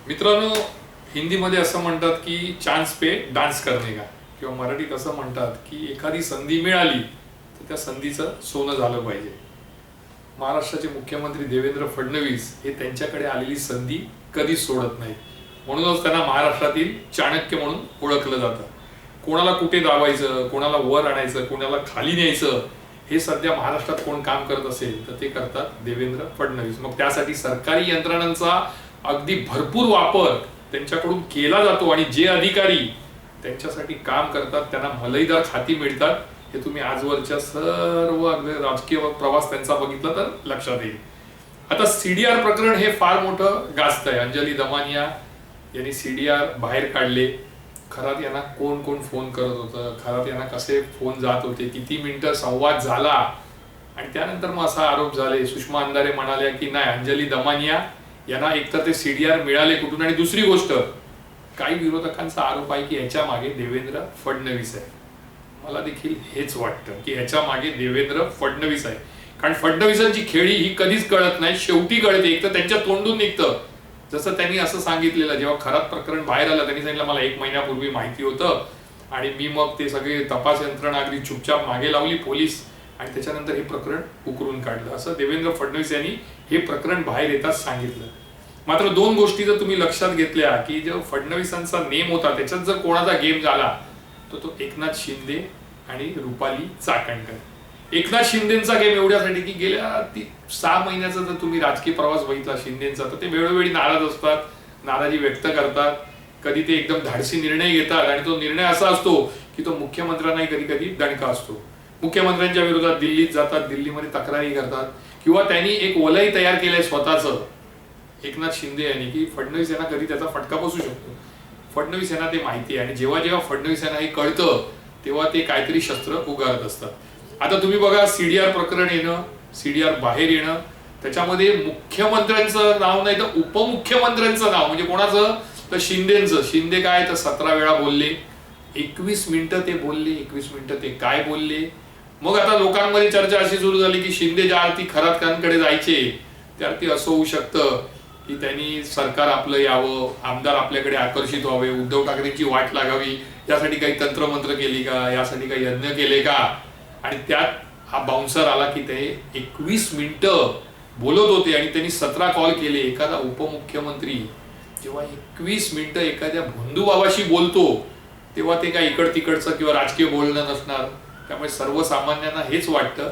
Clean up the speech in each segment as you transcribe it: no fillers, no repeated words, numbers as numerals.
मित्रांनो, हिंदीमध्ये असं म्हणतात की चान्स पे डान्स करणे का, किंवा मराठीत असं म्हणतात की एखादी संधी मिळाली तर त्या संधीचं सोनं झालं पाहिजे. महाराष्ट्राचे मुख्यमंत्री देवेंद्र फडणवीस हे त्यांच्याकडे आलेली संधी कधीच सोडत नाही. म्हणूनच त्यांना महाराष्ट्रातील चाणक्य म्हणून ओळखलं जातं. कोणाला कुठे दाबायचं, कोणाला वर आणायचं, कोणाला खाली न्यायचं, हे सध्या महाराष्ट्रात कोण काम करत असेल तर ते करतात देवेंद्र फडणवीस. मग त्यासाठी सरकारी यंत्रणांचा अगदी भरपूर वापर त्यांच्याकडून केला जातो आणि जे अधिकारी त्यांच्यासाठी काम करतात त्यांना मलईदार खाती मिळतात. हे तुम्ही आजवरच्या सर्व राजकीय प्रवास त्यांचा बघितला तर लक्षात येईल. आता सीडीआर प्रकरण हे फार मोठं गाजत आहे. अंजली दमानिया यांनी सीडीआर बाहेर काढले. खरात यांना कोण कोण फोन करत होतं, खरात यांना कसे फोन जात होते, किती मिनिटं संवाद झाला, आणि त्यानंतर मग असा आरोप झाले. सुषमा अंधारे म्हणाल्या की नाही, अंजली दमानिया यांना एकतर ते सीडीआर मिळाले कुठून, आणि दुसरी गोष्ट काही विरोधकांचा आरोप आहे की याच्या मागे देवेंद्र फडणवीस आहे. मला देखील हेच वाटतं की याच्या मागे देवेंद्र फडणवीस आहे. कारण फडणवीसांची खेळी ही कधीच कळत नाही, शेवटी कळते. एक तर त्यांच्या तोंडून निघतं. जसं त्यांनी असं सांगितलेलं, जेव्हा खरात प्रकरण बाहेर आलं त्यांनी सांगितलं मला 1 महिन्यापूर्वी माहिती होतं आणि मी मग ते सगळे तपास यंत्रणा अगदी चुपचाप मागे लावली, पोलीस, आणि त्याच्यानंतर हे प्रकरण उकरून काढलं. असं देवेंद्र फडणवीस यांनी हे प्रकरण बाहेर येताच सांगितलं. मात्र 2 गोष्टी जर तुम्ही लक्षात घेतल्या की जो फडणवीसांचा नेम होता त्याच्यात जर कोणाचा गेम झाला तर तो एकनाथ शिंदे आणि रुपाली चाकणकर. एकनाथ शिंदेचा गेम एवढ्यासाठी की गेल्या 6 महिन्याचा जर तुम्ही राजकीय प्रवास बघितला शिंदेचा, तर ते वेळोवेळी नाराज असतात, नाराजी व्यक्त करतात. कधी ते एकदम धाडसी निर्णय घेतात आणि तो निर्णय असा असतो की तो मुख्यमंत्र्यांनाही कधी कधी दणका असतो. मुख्यमंत्र्यांच्या विरोधात दिल्लीत जातात, दिल्लीमध्ये तक्रारी करतात, किंवा त्यांनी एक वलय तयार केलंय स्वतःचं एकनाथ शिंदे यांनी की फडणवीस यांना कधी त्याचा फटका बसू शकतो. फडणवीस यांना ते माहिती आहे आणि जेव्हा जेव्हा फडणवीस यांना हे कळतं तेव्हा ते काहीतरी शस्त्र उगारत असतात. आता तुम्ही बघा, सीडीआर प्रकरण येणं, सीडीआर बाहेर येणं, त्याच्यामध्ये मुख्यमंत्र्यांचं नाव नाही तर उपमुख्यमंत्र्यांचं नाव, म्हणजे कोणाचं तर शिंदेचं. शिंदे काय तर 17 वेळा बोलले, 21 मिनिटं ते बोलले, 21 मिनिटं ते काय बोलले. मग आता लोकांमध्ये चर्चा अशी सुरू झाली की शिंदे ज्या अर्थी खरातकांकडे जायचे त्या अर्थी असं होऊ शकतं की त्यांनी सरकार आपलं यावं, आमदार आपल्याकडे आकर्षित व्हावे, उद्धव ठाकरेंची वाट लागावी, यासाठी काही तंत्रमंत्र केली का, यासाठी काही यज्ञ केले का. आणि त्यात हा बाउन्सर आला की ते 21 मिनिटं बोलत होते आणि त्यांनी 17 कॉल केले. एखादा उपमुख्यमंत्री जेव्हा 21 मिनिटं एखाद्या भोंदूबाबाशी बोलतो तेव्हा ते काय इकड तिकडचं किंवा राजकीय बोलणं नसणार. त्यामुळे सर्वसामान्यांना हेच वाटतं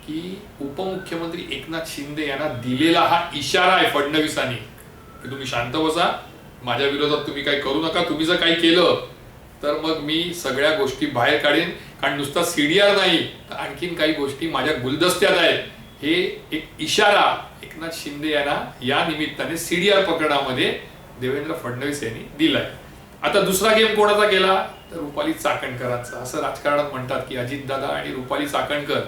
की उपमुख्यमंत्री एकनाथ शिंदे यांना दिलेला हा इशारा आहे फडणवीसांनी की तुम्ही शांत बसा, माझ्या विरोधात तुम्ही काही करू नका, तुम्ही जर काही केलं तर मग मी सगळ्या गोष्टी बाहेर काढेन. कारण नुसता सीडीआर नाही तर आणखीन काही गोष्टी माझ्या गुलदस्त्यात आहेत. हे एक इशारा एकनाथ शिंदे यांना या निमित्ताने सीडीआर प्रकरणामध्ये देवेंद्र फडणवीस यांनी दिलाय. आता दुसरा गेम कोणाचा केला तर रुपाली चाकणकरांचा. असं राजकारणात म्हणतात की अजितदादा आणि रुपाली चाकणकर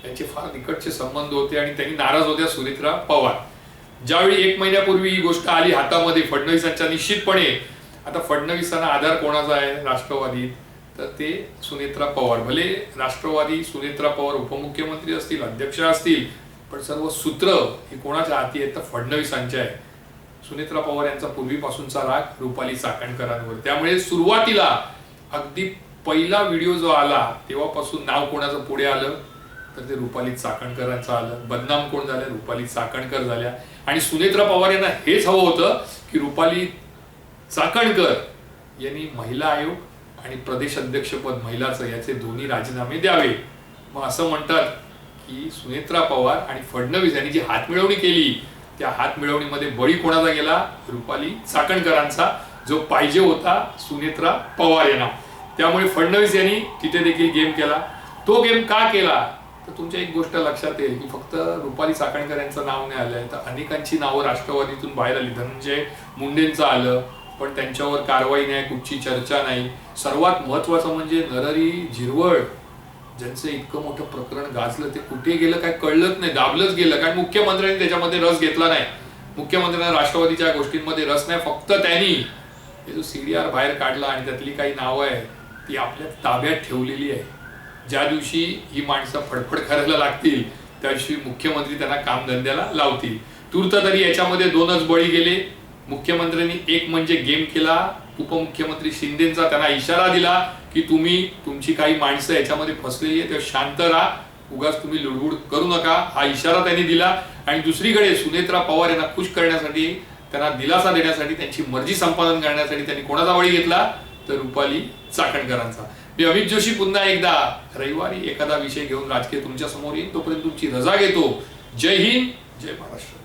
यांचे फार निकटचे संबंध होते आणि त्यांनी नाराज होत्या सुनेत्रा पवार. ज्यावेळी 1 महिन्यापूर्वी ही गोष्ट आली हातामध्ये फडणवीसांच्या, निश्चितपणे आता फडणवीसांना आधार कोणाचा आहे राष्ट्रवादी, तर ते सुनेत्रा पवार. भले राष्ट्रवादी सुनेत्रा पवार उपमुख्यमंत्री असतील, अध्यक्ष असतील, पण सर्व सूत्र ही कोणाच्या हाती आहेत तर फडणवीसांच्या आहे. सुनेत्रा पवार यांचा पूर्वीपासूनचा राग रुपाली चाकणकरांवर. त्यामुळे सुरुवातीला अगदी पहिला व्हिडिओ जो आला तेव्हापासून नाव कोणाचं पुढे आलं तर ते रुपाली चाकणकरांचं आलं. बदनाम कोण झाल्या, रुपाली चाकणकर झाल्या. आणि सुनेत्रा पवार यांना हेच हवं होतं की रुपाली चाकणकर यांनी महिला आयोग आणि प्रदेश अध्यक्षपद महिलाचं याचे दोन्ही राजीनामे द्यावे. मग असं म्हणतात की सुनेत्रा पवार आणि फडणवीस यांनी जी हातमिळवणी केली त्या हातमिळवणीमध्ये बळी कोणाचा गेला, रुपाली चाकणकरांचा, जो पाहिजे होता सुनेत्रा पवार यांना. त्यामुळे फडणवीस यांनी तिथे देखील गेम केला. तो गेम का केला तर तुमच्या एक गोष्ट लक्षात येईल की फक्त रुपाली चाकणकर यांचं नाव नाही आलंय तर अनेकांची नावं राष्ट्रवादीतून बाहेर आली. धनंजय मुंडेंचं आलं पण त्यांच्यावर कारवाई नाही, कुठची चर्चा नाही. सर्वात महत्वाचं म्हणजे नरहरी झिरवळ ज्यांचं इतकं मोठं प्रकरण गाजलं ते कुठे गेलं काय कळलंच नाही, दाबलंच गेलं. कारण मुख्यमंत्र्यांनी त्याच्यामध्ये रस घेतला नाही. मुख्यमंत्र्यांना राष्ट्रवादीच्या गोष्टींमध्ये रस नाही. फक्त त्यांनी जो सीडीआर बाहेर काढला आणि त्यातली काही नावं आहे ती आपल्या ताब्यात ठेवलेली आहे. ज्या दिवशी ही माणसं फडफड करायला लागतील त्या दिवशी मुख्यमंत्री त्यांना कामधंद्याला लावतील. तूर्त तरी याच्यामध्ये 2च बळी गेले. मुख्यमंत्र्यांनी एक म्हणजे गेम केला, उपमुख्यमंत्री शिंदेचा त्यांना इशारा दिला की तुम्ही तुमची काही माणसं याच्यामध्ये फसलेली आहे, तेव्हा शांत राहा, उगाच तुम्ही लुडबुड करू नका, हा इशारा त्यांनी दिला. आणि दुसरीकडे सुनेत्रा पवार यांना खुश करण्यासाठी, त्यांना दिलासा देण्यासाठी, त्यांची मर्जी संपादन करण्यासाठी त्यांनी कोणाचा बळी घेतला तर रुपाली चाकणकरांचा. मी अमित जोशी पुन्हा एकदा रविवारी एखादा विषय घेऊन राजकीय तुमच्या समोर येईन. तोपर्यंत तुमची रजा घेतो. जय हिंद, जय महाराष्ट्र.